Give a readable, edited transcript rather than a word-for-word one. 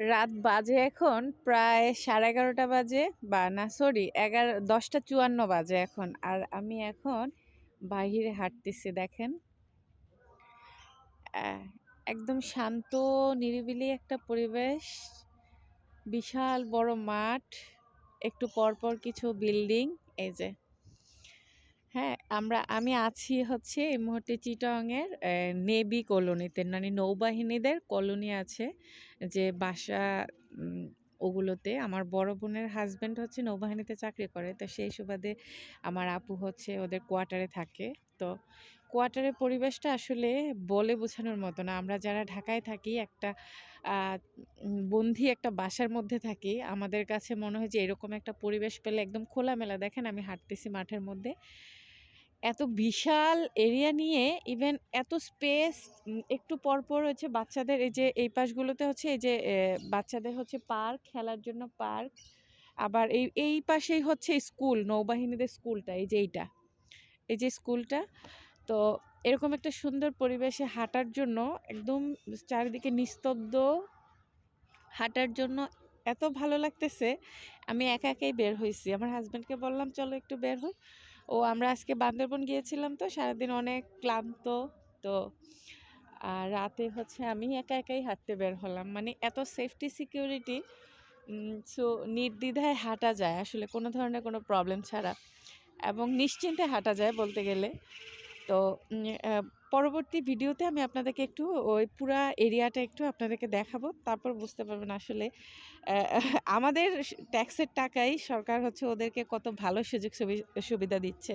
রাত বাজে এখন প্রায় 11:30 বাজে, বা না সরি 10:54 বাজে এখন। আর আমি এখন বাহিরে হাঁটতেছি দেখেন। আহ, একদম শান্ত নিরিবিলি একটা পরিবেশ, বিশাল বড় মাঠ, একটু পরপর কিছু বিল্ডিং। এই যে, হ্যাঁ, আমি আছি হচ্ছে এই মুহূর্তে চিটাগংয়ের নেভি কলোনিতে, মানে নৌবাহিনীদের কলোনি আছে যে বাসা, ওগুলোতে। আমার বড় বোনের হাজব্যান্ড হচ্ছে নৌবাহিনীতে চাকরি করে, তো সেই সুবাদে আমার আপু হচ্ছে ওদের কোয়ার্টারে থাকে। তো কোয়ার্টারের পরিবেশটা আসলে বলে বোঝানোর মতো না। আমরা যারা ঢাকায় থাকি একটা বন্দি একটা বাসার মধ্যে থাকি, আমাদের কাছে মনে হয় যে এরকম একটা পরিবেশ পেলে একদম খোলামেলা। দেখেন আমি হাঁটতেছি মাঠের মধ্যে, এত বিশাল এরিয়া নিয়ে, ইভেন এত স্পেস। একটু পরপর হচ্ছে বাচ্চাদের, এই যে এই পাশগুলোতে হচ্ছে এই যে বাচ্চাদের হচ্ছে পার্ক, খেলার জন্য পার্ক। আবার এই পাশেই হচ্ছে স্কুল, নৌবাহিনীদের স্কুলটা, এই যে এইটা, এই যে স্কুলটা। তো এরকম একটা সুন্দর পরিবেশে হাঁটার জন্য, একদম চারিদিকে নিস্তব্ধ, হাঁটার জন্য এত ভালো লাগতেছে। আমি একা একাই বের হয়েছি, আমার হাজব্যান্ডকে বললাম চলো একটু বের হই। আমরা আজকে বান্দরবন গিয়েছিলাম, তো সারাদিন অনেক ক্লান্ত। তো রাতে হচ্ছে আমি একা একাই হাঁটতে বের হলাম, মানে এত সেফটি সিকিউরিটি। সো নির্দ্বিধায় হাঁটা যায় আসলে, কোনো ধরনের কোনো প্রবলেম ছাড়া, এবং নিশ্চিন্তে হাঁটা যায় বলতে গেলে। তো পরবর্তী ভিডিওতে আমি আপনাদেরকে একটু ওই পুরা এরিয়াটা একটু আপনাদেরকে দেখাবো, তারপর বুঝতে পারবেন আসলে আমাদের ট্যাক্সের টাকায় সরকার হচ্ছে ওদেরকে কত ভালো সুযোগ সুবিধা দিচ্ছে।